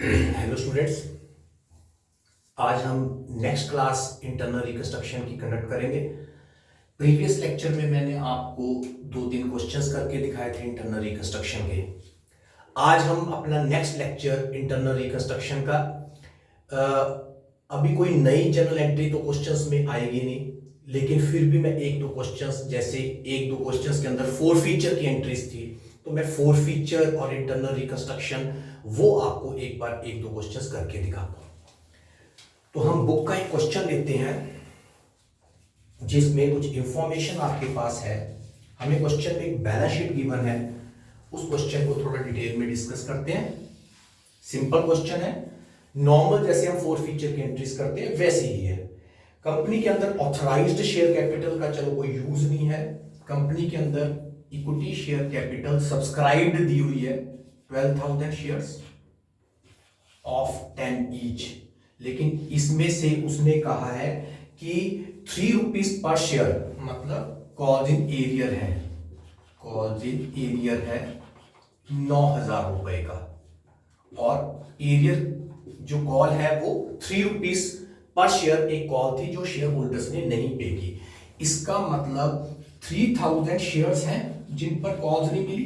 Hello students, आज हम next class internal reconstruction की कंडक्ट करेंगे। प्रीवियस लेक्चर में मैंने आपको 2-3 क्वेश्चंस करके दिखाए थे इंटरनल रिकंस्ट्रक्शन के। आज हम अपना नेक्स्ट लेक्चर इंटरनल रिकंस्ट्रक्शन का अभी कोई नई जर्नल एंट्री तो क्वेश्चंस में आएगी नहीं, लेकिन फिर भी मैं एक दो क्वेश्चंस, जैसे एक दो क्वेश्चंस के अंदर 4 फीचर की एंट्रीज थी, तो मैं 4 फीचर और इंटरनल रिकंस्ट्रक्शन वो आपको एक बार एक दो क्वेश्चंस करके दिखाता हूं। तो हम बुक का एक क्वेश्चन लेते हैं जिसमें कुछ इंफॉर्मेशन आपके पास है। हमें क्वेश्चन में एक बैलेंस शीट गिवन है, उस क्वेश्चन को थोड़ा डिटेल में डिस्कस करते हैं। सिंपल क्वेश्चन है, नॉर्मल जैसे हम 4 फीचर की एंट्रीज करते हैं वैसे ही है। कंपनी के अंदर ऑथराइज्ड शेयर कैपिटल का चलो कोई यूज नहीं है। कंपनी के अंदर इक्विटी शेयर कैपिटल सब्सक्राइब्ड दी हुई है 12,000 शेयर्स ऑफ 10 ईच, लेकिन इसमें से उसने कहा है कि 3 रुपीज पर शेयर, मतलब कॉल्स इन एरियर है, कॉल्स इन एरियर है 9,000 रुपए का, और एरियर जो कॉल है वो 3 रुपीज पर शेयर एक कॉल थी जो शेयर होल्डर्स ने नहीं पे की। इसका मतलब 3,000 शेयर्स हैं जिन पर कॉल्स नहीं मिली,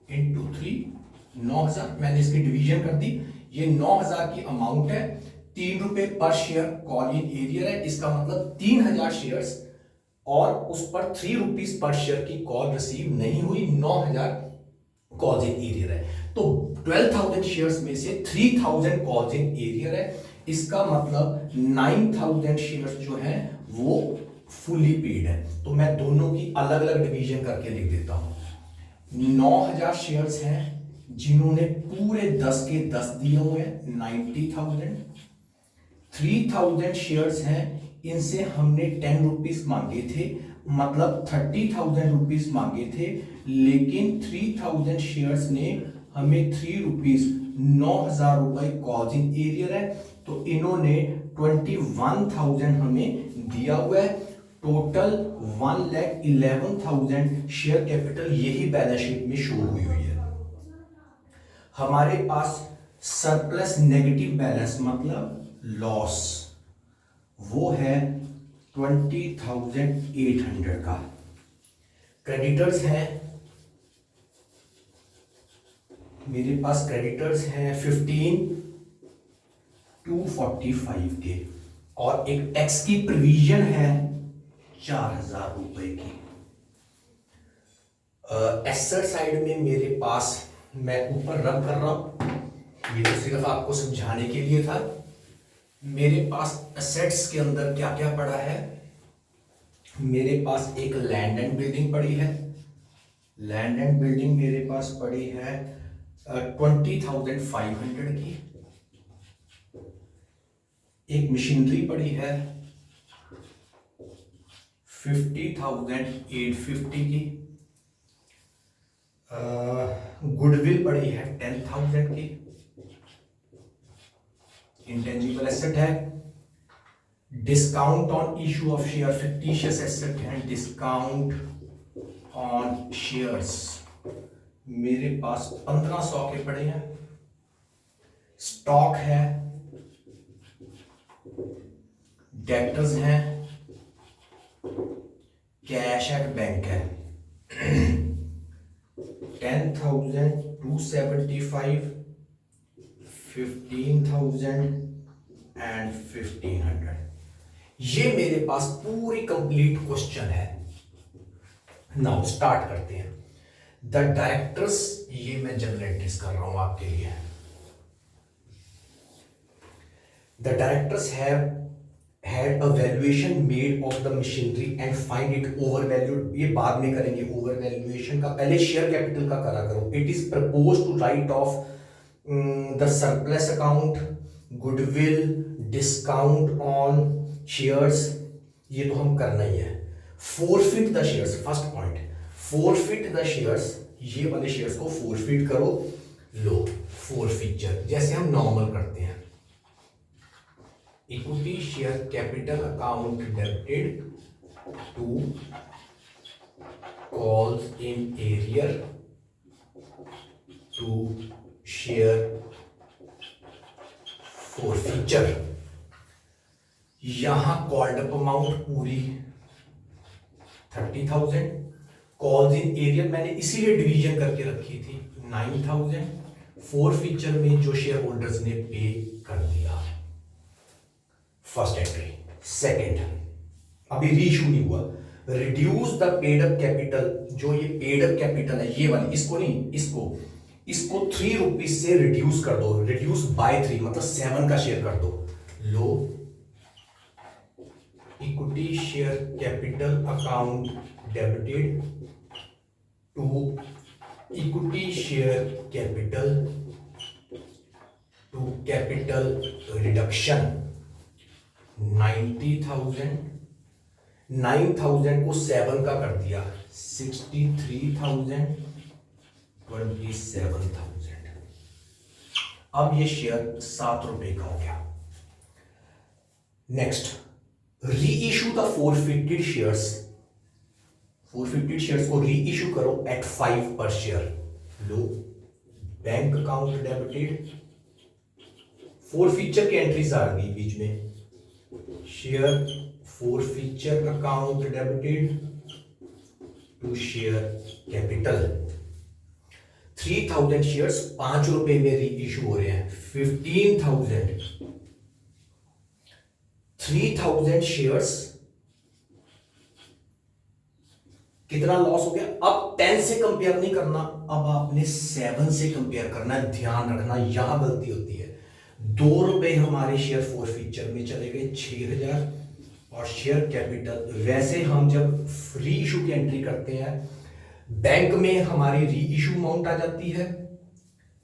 इंटू 3 9,000, मैंने इसकी डिवीजन कर दी। ये 9,000 की अमाउंट है, 3 रुपए पर शेयर कॉल इन एरियर है, इसका मतलब 3,000 शेयर्स, और उस पर 3 रुपीज पर शेयर की कॉल रिसीव नहीं हुई, 9,000 कॉल्स इन एरियर है। तो 12,000 शेयर्स में से 3,000 कॉल्स इन एरियर है, इसका मतलब 9,000 शेयर्स जो है वो फुली पेड है। तो मैं दोनों की अलग अलग डिवीजन करके लिख देता हूं। 9,000 शेयर्स हैं जिन्होंने पूरे 10 के 10 दिए हुए हैं, 90,000। 3,000 शेयर्स हैं, इनसे हमने 10 रुपीज मांगे थे, मतलब 30,000 रुपीज मांगे थे, लेकिन 3,000 शेयर्स ने हमें 3 रुपीज 9,000 रुपए कॉल्स इन एरियर है, तो इन्होंने 21,000 हमें दिया हुआ है। टोटल 1,11,000 शेयर कैपिटल यही बैलेंस शीट में शो हुई है। हमारे पास सरप्लस नेगेटिव बैलेंस मतलब लॉस, वो है 20,800 का। क्रेडिटर्स हैं, मेरे पास क्रेडिटर्स हैं 15,245 के, और एक टैक्स की प्रोविजन है 4,000 रुपए की। एसेट साइड में मेरे पास, मैं ऊपर रब कर रहा हूं, ये तो सिर्फ आपको समझाने के लिए था। मेरे पास एसेट्स के अंदर क्या क्या पड़ा है, मेरे पास एक लैंड एंड बिल्डिंग पड़ी है, लैंड एंड बिल्डिंग मेरे पास पड़ी है 20,500 की। एक मशीनरी पड़ी है 50,850 की। गुडविल पड़ी है 10,000 की। इंटेंजिबल एसेट है, discount on issue of share, fictitious asset है, डिस्काउंट ऑन शेयर्स मेरे पास 1,500 के पड़े हैं। स्टॉक है, डेटर्स हैं, कैश एट बैंक है 10,275, 15,000 एंड 1,500। ये मेरे पास पूरी कंप्लीट क्वेश्चन है। नाउ स्टार्ट करते हैं। द डायरेक्टर्स, ये मैं जनरल एंट्रीज कर रहा हूं आपके लिए। The directors have had a valuation made of the machinery and find it overvalued, ये बाद में करेंगे ओवर वैल्यूएशन का, पहले शेयर कैपिटल का करा करो। It is propose to write off the surplus account, goodwill, discount on shares, ये तो हम करना ही है। Forfeit the shares, first point, forfeit the shares, ये वाले शेयर्स को फोरफिट करो। लो फोरफिचर जैसे हम नॉर्मल करते हैं, equity share capital account debited to calls in arrear to share forfeiture, यहां कॉल्ड अप अमाउंट पूरी 30,000, कॉल्स इन एरिया मैंने इसीलिए डिवीजन करके रखी थी 9,000, फोर फीचर में जो शेयर होल्डर्स ने पे कर दिया, फर्स्ट एंट्री। सेकेंड, अभी रीइशू नहीं हुआ, reduce the paid up capital, जो ये पेड अप कैपिटल है ये वाली, इसको नहीं, इसको 3 रुपीज से रिड्यूस कर दो, रिड्यूस बाय 3 मतलब 7 का शेयर कर दो। लो equity share capital account debited to equity share capital to capital reduction 90,000, 9,000 को 7 का कर दिया 63,000, 27,000। अब ये शेयर 7 रुपए का हो गया। Next, reissue the forfeited shares, forfeited shares को री इशू करो एट 5 पर शेयर। लो bank account debited, forfeiture की एंट्रीज आ गई बीच में, share forfeiture account debited to share capital 3,000 shares 5 रुपए में री इशू हो रहे हैं 15,000, 3,000 शेयर्स, कितना लॉस हो गया। अब 10 से कंपेयर नहीं करना, अब आपने 7 से कंपेयर करना है। ध्यान रखना यहां गलती होती है, 2 रुपए हमारे शेयर फोर फीचर में चले गए 6,000, और शेयर कैपिटल वैसे हम जब री इशू की एंट्री करते हैं बैंक में हमारी री इशू अमाउंट आ जाती है,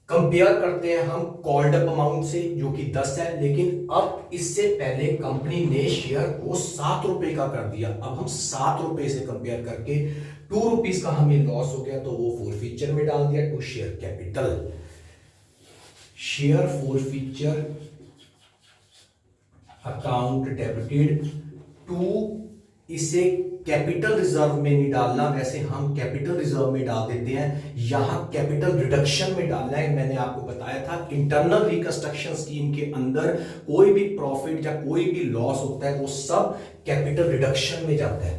कंपेयर करते हैं हम कॉल्ड अप अमाउंट से जो कि 10 है, लेकिन अब इससे पहले कंपनी ने शेयर को 7 रुपए का कर दिया, अब हम 7 रुपए से कंपेयर करके 2 रुपीज का हमें लॉस हो गया तो वो फोर फीचर में डाल दिया to share capital. Share forfeiture account debited to, इसे कैपिटल रिजर्व में नहीं डालना, वैसे हम कैपिटल रिजर्व में डाल देते हैं, यहां कैपिटल रिडक्शन में डालना है। मैंने आपको बताया था इंटरनल रिकंस्ट्रक्शन स्कीम के अंदर कोई भी प्रॉफिट या कोई भी लॉस होता है वो सब कैपिटल रिडक्शन में जाता है।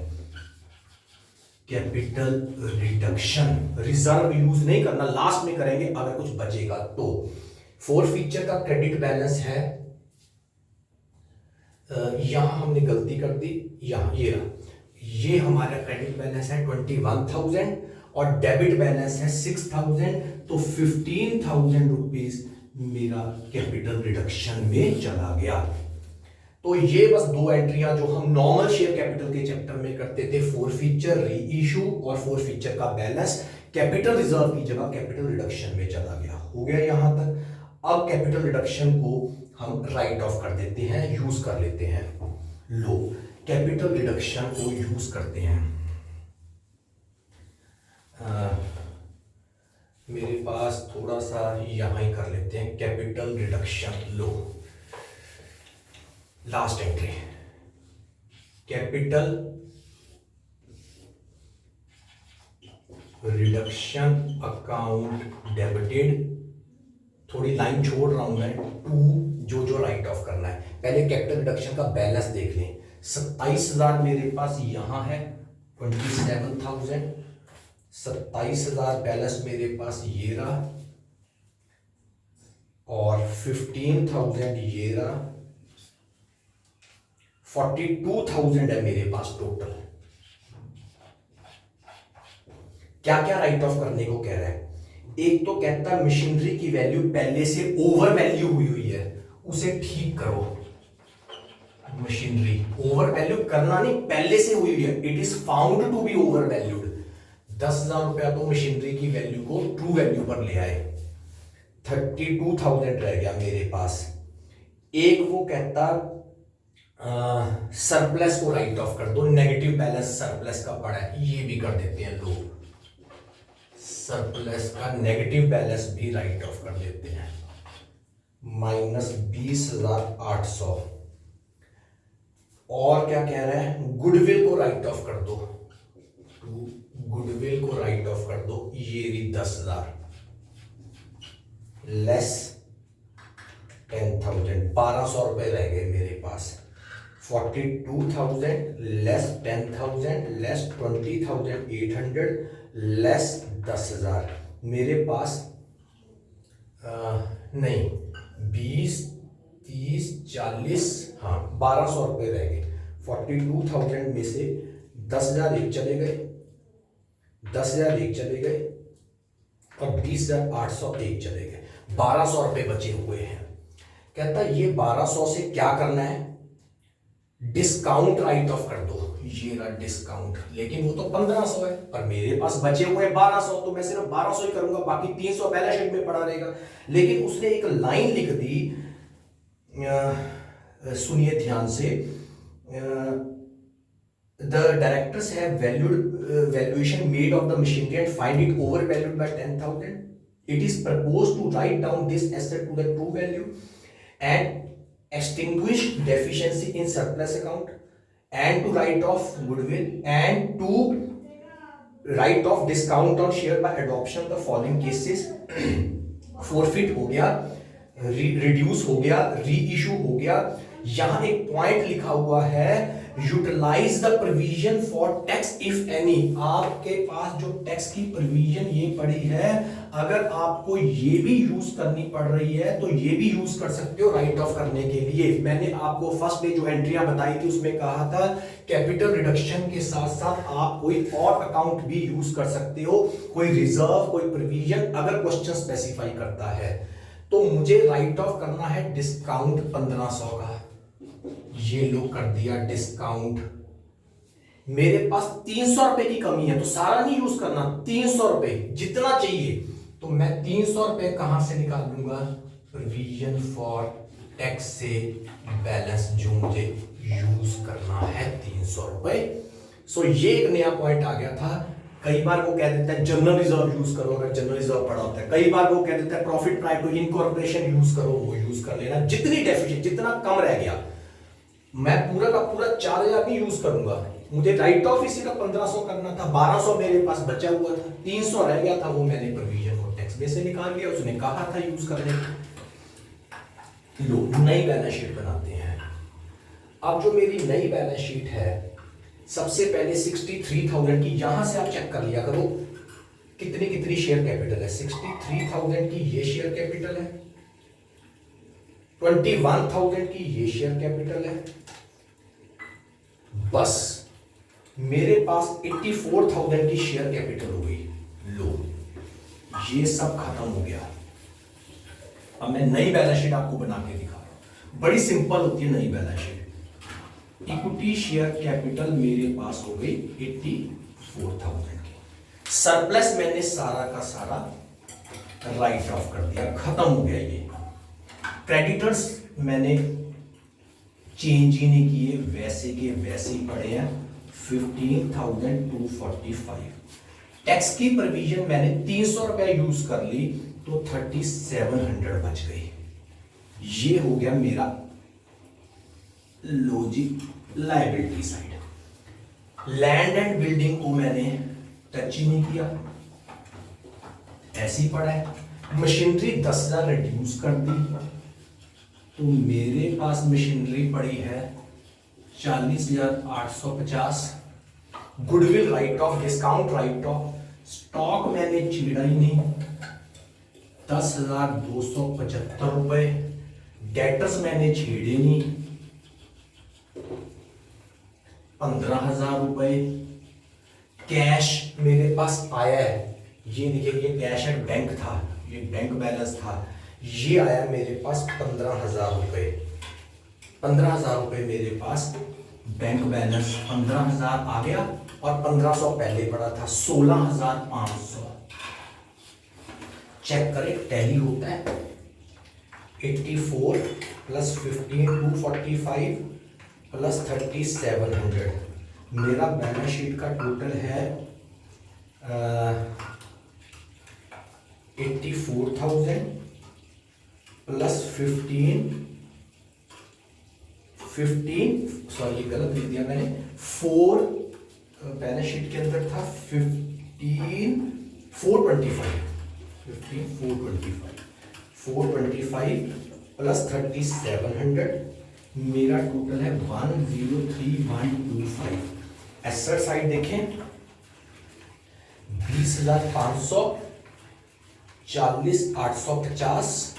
कैपिटल रिडक्शन, रिजर्व यूज नहीं करना, लास्ट में करेंगे अगर कुछ बचेगा तो। फोर फीचर का क्रेडिट बैलेंस है, यहां हमने गलती कर दी, यहां ये हमारा क्रेडिट बैलेंस है 21,000 और डेबिट बैलेंस है 6,000, तो 15,000 रुपीज मेरा कैपिटल रिडक्शन में चला गया। तो ये बस 2 एंट्रियां जो हम नॉर्मल शेयर कैपिटल के चैप्टर में करते थे, फोर फीचर री इशू और फोर फीचर का बैलेंस, कैपिटल रिजर्व की जगह कैपिटल रिडक्शन में चला गया। हो गया यहां तक। अब कैपिटल रिडक्शन को हम राइट ऑफ कर देते हैं, यूज कर लेते हैं। लो कैपिटल रिडक्शन को यूज करते हैं। मेरे पास थोड़ा सा यहां ही कर लेते हैं कैपिटल रिडक्शन। लो last entry, capital reduction account debited, थोड़ी लाइन छोड़ रहा हूं मैं, टू जो राइट ऑफ करना है। पहले कैपिटल रिडक्शन का बैलेंस देख लें, 27,000 मेरे पास यहां है, 27,000, 27,000 बैलेंस मेरे पास ये रहा, और 15,000 ये रहा, 42,000 है मेरे पास टोटल। क्या क्या राइट ऑफ करने को कह रहा है। एक तो कहता है मशीनरी की वैल्यू पहले से ओवर वैल्यू हुई है, उसे ठीक करो। मशीनरी ओवर वैल्यू करना नहीं, पहले से हुई है, it is found to be over valued. 10,000 रुपया तो मशीनरी की वैल्यू को ट्रू वैल्यू पर ले आए, 32,000 रह गया मेरे पास। एक वो कहता सरप्लस को राइट ऑफ कर दो, नेगेटिव बैलेंस सरप्लस का पड़ा है, ये भी कर देते हैं लोग, सरप्लस का नेगेटिव बैलेंस भी राइट ऑफ कर देते हैं, -20,800। और क्या कह रहा है, गुडविल को राइट ऑफ कर दो, गुडविल को राइट ऑफ कर दो, ये भी 10,000 लेस 10,000। 42,000, 1200 रुपये रह गए मेरे पास। 42,000 लेस 10,000 लेस 20,800 लेस 10,000, मेरे पास नहीं 20, 30, 40, हाँ 1200 रुपये रह गए। 42,000 में से 10,000 एक चले गए, 10,000 एक चले गए और 20,800 एक चले गए, 1200 रुपये बचे हुए हैं। कहता ये 1200 से क्या करना है, डिस्काउंट राइट ऑफ कर दो, ये रहा डिस्काउंट। लेकिन वो तो 1500 है पर मेरे पास बचे हुए 1200, तो मैं सिर्फ 1200 ही करूंगा, बाकी 300 बैलेंस शीट में पड़ा रहेगा। लेकिन उसने एक लाइन लिख दी, सुनिए ध्यान से, the directors have valuation made of the machinery and find it overvalued by 10,000. It is proposed to write down this asset to the true value and extinguish deficiency in surplus account and to write off goodwill and to write off discount on share by adoption of the following cases. forfeit हो गया, reduce हो गया, री issue हो गया। यहां एक point लिखा हुआ है, utilise the provision for tax if any. आपके पास जो टैक्स की प्रोविजन ये पड़ी है, अगर आपको ये भी यूज करनी पड़ रही है तो ये भी यूज कर सकते हो राइट ऑफ करने के लिए। मैंने आपको फर्स्ट डे जो एंट्रियां बताई थी उसमें कहा था कैपिटल रिडक्शन के साथ साथ आप कोई और अकाउंट भी यूज कर सकते हो, कोई रिजर्व, कोई प्रोविजन, अगर क्वेश्चन स्पेसिफाई करता है। तो मुझे राइट ऑफ करना है डिस्काउंट 1500 का, ये लो कर दिया डिस्काउंट। मेरे पास 300 रुपए की कमी है तो सारा नहीं यूज करना, 300 रुपए जितना चाहिए, तो मैं 300 रुपए कहां से निकाल लूंगा, प्रोविजन फॉर टैक्स से बैलेंस जो मुझे यूज करना है 300 रुपए। सो ये एक नया पॉइंट आ गया था। कई बार वो कह देता है जनरल रिजर्व यूज करो, अगर जनरल रिजर्व पड़ा होता है। कई बार वो कह देता है प्रॉफिट प्राइर टू इनकॉर्पोरेशन यूज करो, वो यूज कर लेना। जितनी डेफिशिएंट, जितना कम रह गया, मैं पूरा का पूरा 4000 नहीं यूज करूंगा। मुझे राइट ऑफ इसी का 1500 करना था, 1200 मेरे पास बचा हुआ था, 300 रह गया था, वो मैंने प्रोविजन को टैक्स में से निकाल लिया। उसने कहा था यूज करने लो, नई बैलेंस शीट बनाते हैं। अब जो मेरी नई बैलेंस शीट है, सबसे पहले 63,000 की, यहां से आप चेक कर लिया करो कितनी कितनी शेयर कैपिटल है। 63,000 की ये शेयर कैपिटल है, 21,000 की ये शेयर कैपिटल है। बस मेरे पास 84,000 की शेयर कैपिटल हो गई। लो, ये सब खत्म हो गया। अब मैं नई बैलेंस शीट आपको बना के दिखा रहा हूं, बड़ी सिंपल होती है नई balance sheet. Equity share capital मेरे पास हो गई 84,000 की। सरप्लस मैंने सारा का सारा राइट ऑफ कर दिया, खत्म हो गया ये। क्रेडिटर्स मैंने चेंज ही नहीं किए, वैसे के वैसे ही पड़े हैं, 15,245। टैक्स की प्रोविजन मैंने 300 रुपया यूज कर ली तो 3700 बच गई। ये हो गया मेरा logic liability side. Land and building को मैंने टच ही नहीं किया, ऐसे ही पड़ा है। मशीनरी 10,000 रिड्यूस कर दी तो मेरे पास मशीनरी पड़ी है 40,850। Goodwill right of, discount right of. Stock मैंने छेड़ा ही नहीं, 10,275 रुपए। डेटर्स मैंने छेड़े नहीं, 15,000 रुपए। कैश मेरे पास आया है, ये देखिए, ये कैश एंड बैंक था, ये बैंक बैलेंस था, ये आया मेरे पास 15,000 रुपए। 15,000 रुपए मेरे पास बैंक बैलेंस 15,000 आ गया और 1500 पहले पड़ा था, 16,500। चेक करें, टैली होता है। 84 प्लस 15 245 प्लस 3700। मेरा बैलेंस शीट का टोटल है 84,000 प्लस 15, सॉरी ये गलत लिख दिया मैंने, 4 बैलेंस शीट के अंदर था 425 425 प्लस 3700, मेरा टोटल है 103125। एसेट साइड देखें 20,500, 40,850,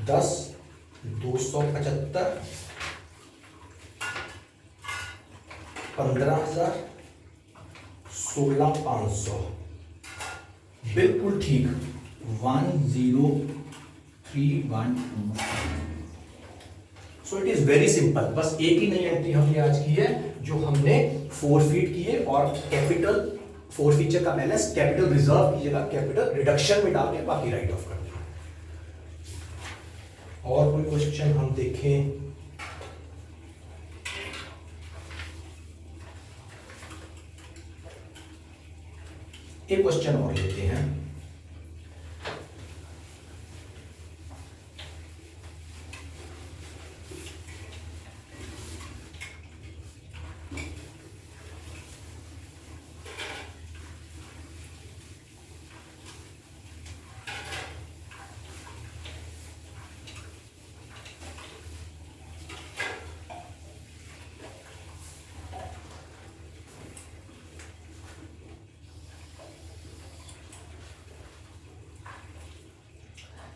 10,275, 15,000, 16,500, बिल्कुल ठीक 103125। So it is very simple. बस एक ही नई एंट्री हमने आज की है जो हमने फोरफीट की है, और कैपिटल फोरफीचर का बैलेंस कैपिटल रिजर्व की जगह कैपिटल रिडक्शन में डाल के बाकी राइट ऑफ कर दें। और कोई क्वेश्चन हम देखें? एक क्वेश्चन और लेते हैं।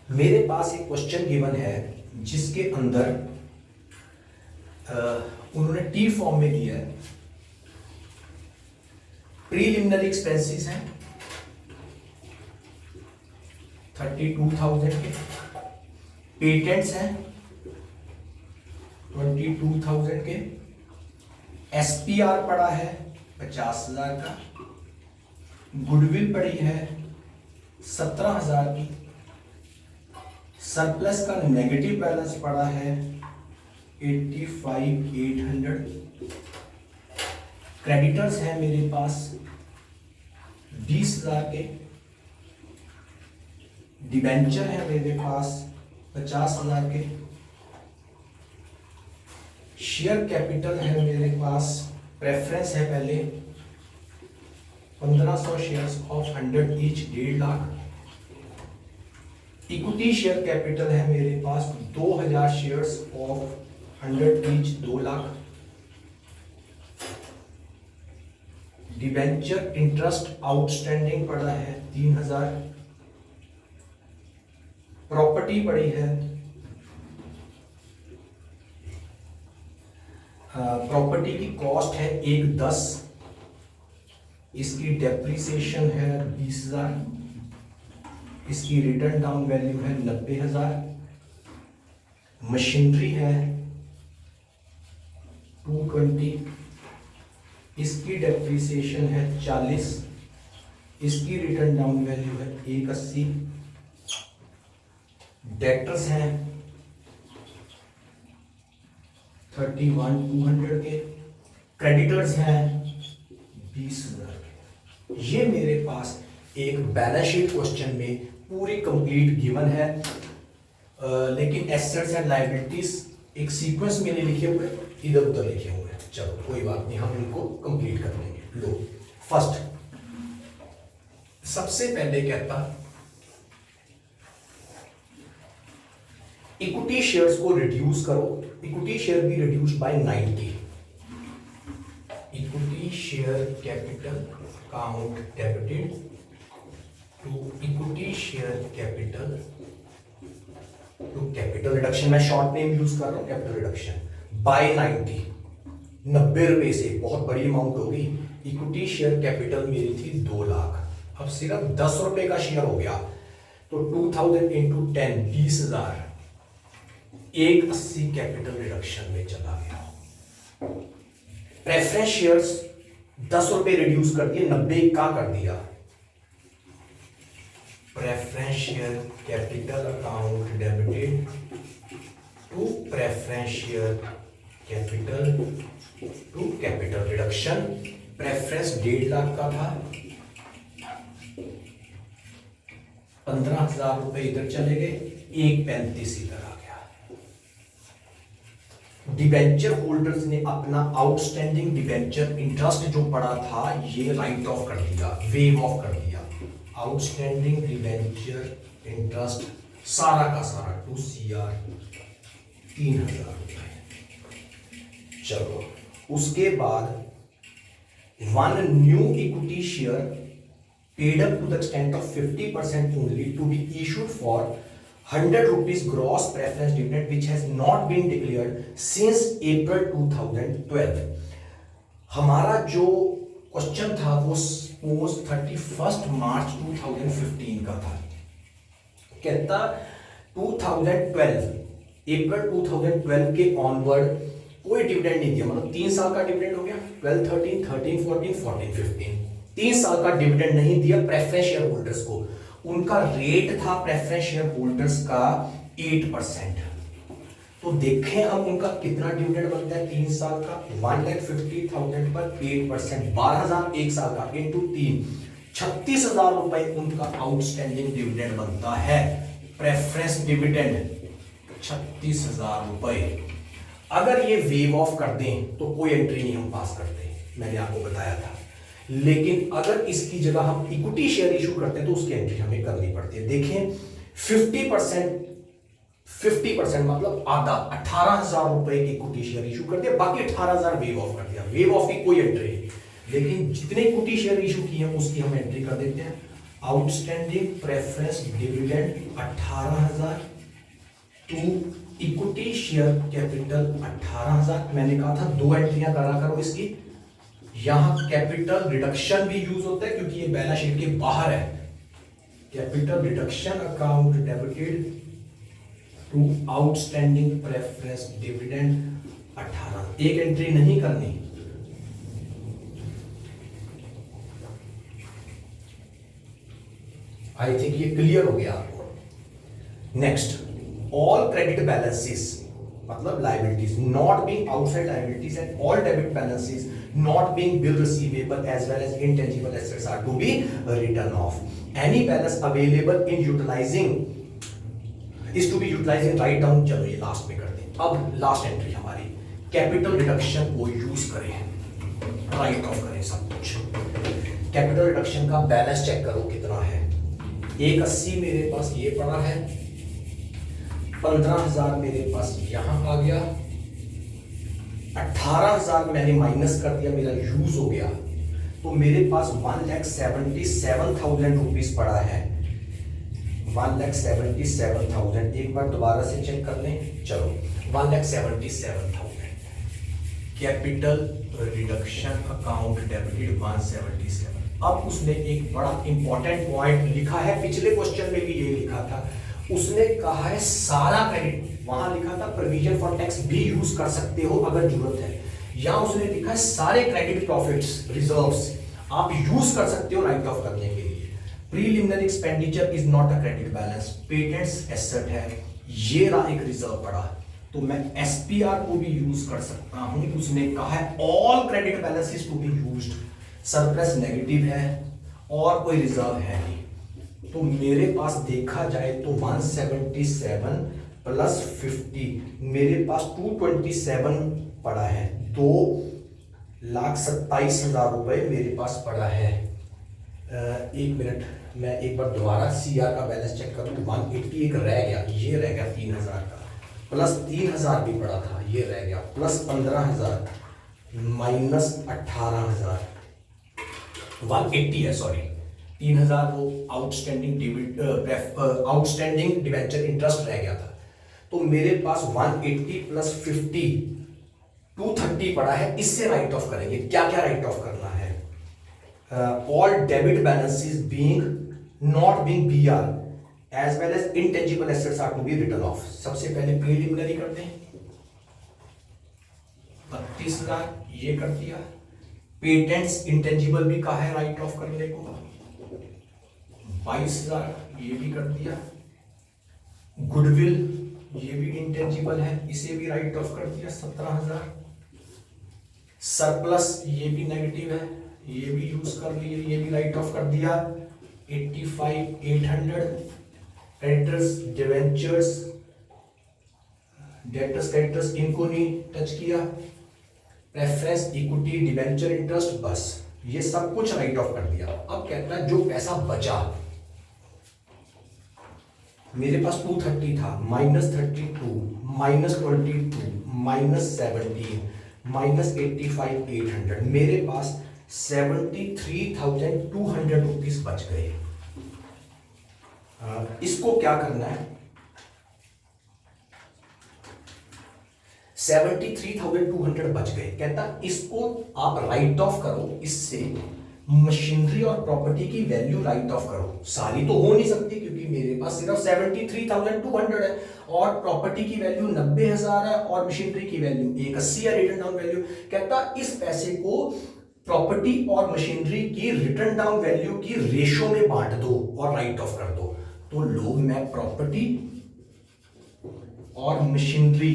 मेरे पास एक क्वेश्चन गिवन है जिसके अंदर उन्होंने टी फॉर्म में दिया है। प्रीलिमिनरी एक्सपेंसेस हैं 32,000 के, पेटेंट्स हैं 22,000 के, एसपीआर पड़ा है 50,000 का, गुडविल पड़ी है 17,000 की, सरप्लस का नेगेटिव बैलेंस पड़ा है 85,800, क्रेडिटर्स हैं मेरे पास 20,000 के, डिबेंचर है मेरे पास 50,000 के, शेयर कैपिटल है मेरे पास, प्रेफरेंस है पहले 1500 shares of 100 each 1.5 lakh, equity share capital है मेरे पास 2,000 shares of 100 each 2 lakh, debenture interest outstanding पड़ा है 3,000, प्रॉपर्टी पड़ी है प्रॉपर्टी की कॉस्ट है 1,10, इसकी डेप्रिसिएशन है 20,000, इसकी रिटर्न डाउन वैल्यू है 90,000, मशीनरी है 220, इसकी डेप्रिसिएशन है 40, इसकी रिटर्न डाउन वैल्यू है 180, डेटर्स हैं 31,200 के, क्रेडिटर्स हैं 20,000 के। ये मेरे पास एक बैलेंस शीट क्वेश्चन में पूरी कंप्लीट गिवन है, लेकिन एसेट्स एंड लायबिलिटीज एक सीक्वेंस में नहीं लिखे हुए, इधर उधर लिखे हुए हैं। चलो कोई बात नहीं, हम इनको कंप्लीट कर लेंगे। लो फर्स्ट, सबसे पहले कहता इक्विटी शेयर्स को रिड्यूस करो, equity share be reduce by 90, equity share capital account debited to equity share capital to capital reduction, मैं शॉर्ट नेम यूज कर रहा हूं, कैपिटल रिडक्शन बाय 90, 90 रुपए से बहुत बड़ी अमाउंट होगी। इक्विटी शेयर कैपिटल मेरी थी 2 लाख, अब सिर्फ 10 रुपए का शेयर हो गया, तो 2,000 इंटू 10 20,000, 180 कैपिटल रिडक्शन में चला गया। प्रेफरेंस शेयर्स 10 रुपए रिड्यूस कर दिए, 90 का कर दिया। Preference share capital account debited to preference share capital to capital reduction. Preference 1.5 lakh का था, 15,000 रुपए इधर चले गए, 135 इधर आ गया। डिबेंचर होल्डर्स ने अपना आउटस्टैंडिंग डिबेंचर इंटरेस्ट जो पड़ा था ये राइट ऑफ कर दिया, वेव ऑफ कर दिया। आउटस्टैंडिंग डिबेंचर इंटरेस्ट सारा का सारा 2 CR 3,000 रुपए। चलो उसके बाद 1 new equity share paid up to the extent of 50% only to be issued for 100 rupees gross preference dividend which has not been declared since April 2012। हमारा जो क्वेश्चन था वो सपोज 31 मार्च 2015 का था। कहता 2012 अप्रैल 2012 के ऑनवर्ड कोई डिविडेंड नहीं दिया, मतलब 3 साल का डिविडेंड हो गया, 12 13 13 14 14 15, 3 साल का डिविडेंड नहीं दिया प्रेफरेंस शेयर होल्डर्स को। उनका रेट था प्रेफरेंस शेयर होल्डर्स का 8%। तो देखें अब उनका कितना डिविडेंड बनता है 3 साल का, 1,50,000 पर 8%, 12,000 एक साल का इंटू 3, 36,000 रुपए उनका आउटस्टैंडिंग डिविडेंड बनता है। प्रेफरेंस डिविडेंड 36,000 रुपए। अगर ये वेव ऑफ कर दें तो कोई एंट्री नहीं हम पास करते, मैंने आपको बताया था। लेकिन अगर इसकी जगह हम इक्विटी शेयर इशू करते हैं तो उसकी एंट्री हमें करनी पड़ती है। देखें 50% मतलब आधा 18,000 रुपए की इक्विटी शेयर इशू कर दिया, बाकी 18,000 वेव ऑफ कर दिया। वेव ऑफ की कोई एंट्री नहीं, लेकिन जितने इक्विटी शेयर इशू किए हैं उसकी हम एंट्री कर देते हैं। Outstanding preference dividend 18,000 to equity share capital 18,000। मैंने कहा था 2 एंट्रियां करा करो इसकी। यहां कैपिटल रिडक्शन भी यूज होता है क्योंकि ये बैलेंस शीट के बाहर है। Capital reduction account debited to outstanding preference dividend 18। एक एंट्री नहीं करनी। आई थिंक ये क्लियर हो गया आपको। नेक्स्ट, ऑल क्रेडिट बैलेंसेस मतलब liabilities not being outside liabilities and all debit balances not being bill receivable as well as intangible assets are to be written off. Any balance available in utilising is to be utilising write down. चलो ये last में करते हैं। अब last entry हमारी capital reduction को use करें, write off करें सब कुछ। कैपिटल रिडक्शन का बैलेंस चेक करो कितना है। 180 मेरे पास ये पड़ा है, 15,000 मेरे पास यहां आ गया, 18,000 मैंने माइनस कर दिया, मेरा यूज हो गया। तो मेरे पास 1,77,000 रुपीज पड़ा है। 1,77,000 एक बार दोबारा से चेक कर लें। चलो 1,77,000 कैपिटल रिडक्शन अकाउंट डेबिटेड 177। अब उसने एक बड़ा इंपॉर्टेंट पॉइंट लिखा है, पिछले क्वेश्चन में भी ये लिखा था। उसने कहा है सारा क्रेडिट, वहां लिखा था प्रोविजन फॉर टैक्स भी यूज कर सकते हो अगर जरूरत है। यहां उसने लिखा है सारे क्रेडिट प्रॉफिट्स रिजर्व्स आप यूज कर सकते हो राइट ऑफ करने के लिए। Preliminary expenditure is not a credit balance, patents asset है, ये रहा एक रिजर्व पड़ा, तो मैं एसपीआर को भी यूज कर सकता हूं। उसने कहा है all credit balances to be used, surplus negative है और कोई रिजर्व है नहीं। तो मेरे पास देखा जाए तो 177 प्लस 50 मेरे पास 227 पड़ा है। 2,27,000 रुपए मेरे पास पड़ा है। एक मिनट, मैं एक बार दोबारा सीआर का बैलेंस चेक करूं। 180 एक रह गया, ये रह गया 3,000 का, प्लस 3,000 भी पड़ा था, ये रह गया, प्लस 15,000 माइनस 18,000, 180 है, सॉरी 3,000 वो आउटस्टैंडिंग डिबेंचर इंटरेस्ट रह गया था। तो मेरे पास 180 प्लस 50 230 पड़ा है। इससे राइट ऑफ करेंगे। क्या क्या राइट ऑफ करना है? All debit balances being not being BR as well as intangible assets are to be written off. सबसे पहले प्रीलिमिनरी करते हैं, 32,000 ये कर दिया। पेटेंट्स इंटेंजिबल भी कहा है राइट ऑफ करने को, 22,000 ये भी कर दिया। गुडविल ये भी इंटेंजिबल है, इसे भी राइट ऑफ कर दिया, 17,000। सरप्लस ये भी नेगेटिव है, ये भी यूज कर लिए, ये भी राइट ऑफ कर दिया, 85,800। क्रेडिटर्स डिवेंचर्स डेटर्स क्रेडिटर्स इनको नहीं टच किया। प्रेफरेंस इक्विटी डिवेंचर इंटरेस्ट, बस ये सब कुछ राइट ऑफ कर दिया। अब कहता है जो पैसा बचा मेरे पास 230 था, -32, -22, -17, -85,800, मेरे पास 73,200 रुपीज बच गए। इसको क्या करना है, 73,200 बच गए, कहता इसको आप राइट ऑफ करो, इससे मशीनरी और प्रॉपर्टी की वैल्यू राइट ऑफ करो। सारी तो हो नहीं सकती क्योंकि मेरे पास सिर्फ 73,200 है और प्रॉपर्टी की वैल्यू 90,000 है और मशीनरी की वैल्यू 180 है रिटर्न डाउन वैल्यू। कहता इस पैसे को प्रॉपर्टी और मशीनरी की रिटर्न डाउन वैल्यू की रेशो में बांट दो और राइट ऑफ कर दो। तो लो, मैं प्रॉपर्टी और मशीनरी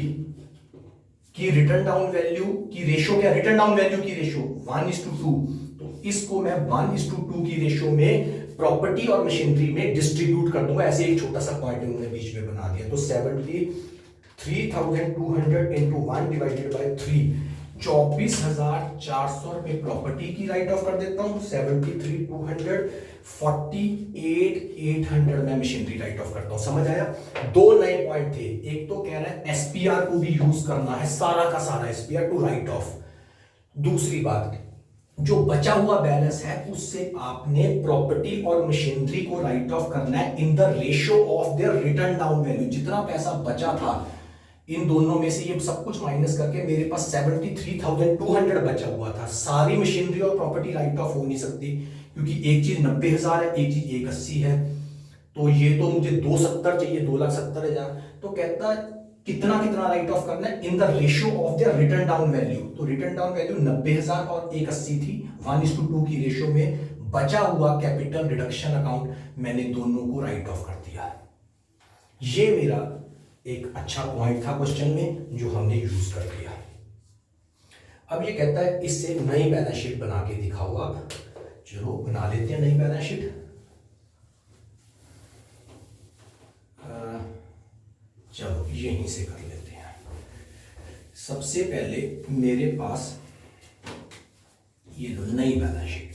की रिटर्न डाउन वैल्यू की रेशो, क्या रिटर्न डाउन वैल्यू की रेशो 1:2, तो इसको मैं 1:2 की रेशो में प्रॉपर्टी और मशीनरी में डिस्ट्रीब्यूट कर दूंगा। ऐसे एक छोटा सा पॉइंट उन्होंने बीच में बना दिया। तो 73,200 इंटू 1 डिवाइडेड बाय 3, 24,400 रुपए प्रॉपर्टी की राइट ऑफ कर देता हूं। 73,200, 48,800 में मशीनरी राइट ऑफ करता हूं। समझ आया? दो नए पॉइंट थे, एक तो कह रहा है एसपीआर को भी यूज करना है, सारा का सारा एसपीआर टू राइट ऑफ। दूसरी बात, जो बचा हुआ बैलेंस है उससे आपने प्रॉपर्टी और मशीनरी को राइट ऑफ करना है in the ratio of their return down value. जितना पैसा बचा था इन दोनों में से ये सब कुछ माइनस करके मेरे पास 73,200 बचा हुआ था। सारी मशीनरी और प्रॉपर्टी राइट ऑफ हो नहीं सकती क्योंकि एक चीज 90,000 है, एक चीज 180 है, तो ये तो मुझे 270 चाहिए, 2,70,000। तो कहता कितना कितना राइट ऑफ करना है in the ratio of the return down value. तो रिटर्न डाउन वैल्यू 90,000 और 180 थी, 1:2 की रेशियो में बचा हुआ कैपिटल रिडक्शन अकाउंट मैंने दोनों को राइट ऑफ कर दिया। ये मेरा एक अच्छा पॉइंट था क्वेश्चन में जो हमने यूज कर लिया। अब ये कहता है इससे नई बैलेंस शीट बना के दिखाओ आप। चलो बना लेते हैं नई बैलेंस शीट। चलो यहीं से कर लेते हैं। सबसे पहले मेरे पास ये लो नई balance sheet.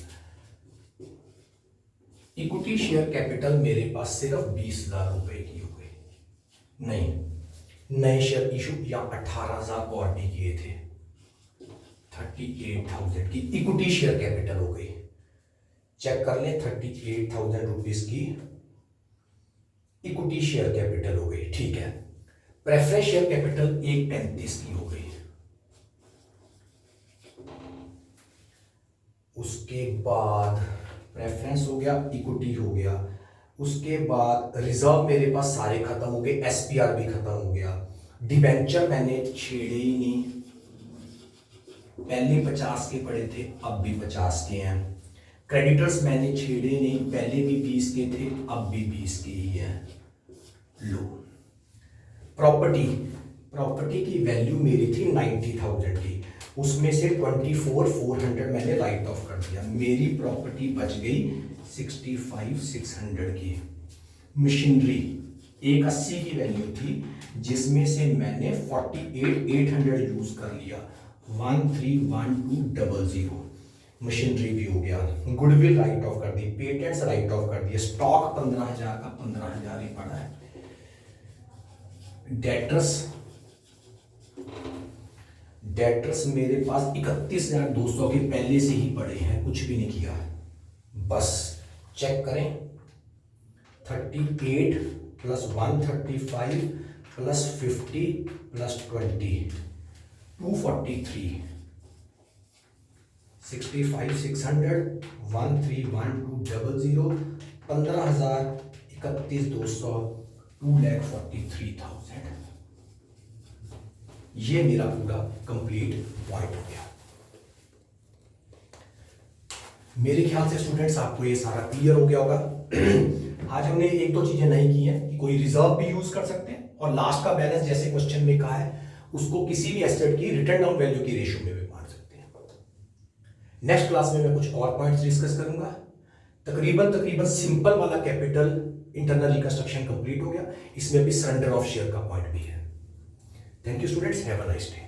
Equity share capital मेरे पास सिर्फ 20,000 रुपए की हो गई। नहीं, नए शेयर इशू या 18,000 और भी किए थे, 38,000 की इक्विटी शेयर कैपिटल हो गई। चेक कर लें, 38,000 रुपीज की इक्विटी शेयर कैपिटल हो गई। ठीक है, प्रेफरेंस शेयर कैपिटल 1,35 की हो गई। उसके बाद प्रेफरेंस हो गया, इक्विटी हो गया, उसके बाद रिजर्व मेरे पास सारे खत्म हो गए, एसपीआर भी खत्म हो गया, डिबेंचर मैंने छेड़े ही नहीं, पहले 50 के पड़े थे अब भी 50 के हैं, क्रेडिटर्स मैंने छेड़े नहीं, पहले भी 20 के थे अब भी 20 के ही हैं। लो, प्रॉपर्टी की वैल्यू मेरी थी 90,000 की, उसमें से 24,400 मैंने राइट ऑफ कर दिया, मेरी प्रॉपर्टी बच गई 65,600 की। मशीनरी 180 की वैल्यू थी जिसमें से मैंने 48,800 यूज कर लिया, 13,1200। मशीनरी भी हो गया, गुडविल राइट ऑफ कर दी, पेटेंट्स राइट ऑफ कर दिए, स्टॉक 15,000 का 15,000 ही पड़ा है। डेटर्स मेरे पास 31,200 के पहले से ही पड़े हैं, कुछ भी नहीं किया। बस चेक करें, 38 प्लस 135 प्लस 50 प्लस 20, 243, 65,600, 13,1200, 15,031,200, 2,43,000। ये मेरा पूरा कंप्लीट पॉइंट हो गया। मेरे ख्याल से स्टूडेंट्स आपको ये सारा क्लियर हो गया होगा। आज हमने एक दो चीजें नहीं की हैं कि कोई रिजर्व भी यूज कर सकते हैं और लास्ट का बैलेंस जैसे क्वेश्चन में कहा है उसको किसी भी एसेट की रिटर्न डाउन वैल्यू की रेशियो में भी मान सकते हैं। नेक्स्ट क्लास में मैं कुछ और पॉइंट्स डिस्कस करूंगा। तकरीबन सिंपल वाला कैपिटल इंटरनल रिकंस्ट्रक्शन कंप्लीट हो गया, इसमें भी सरेंडर ऑफ शेयर का पॉइंट भी है। Thank you students, have a nice day.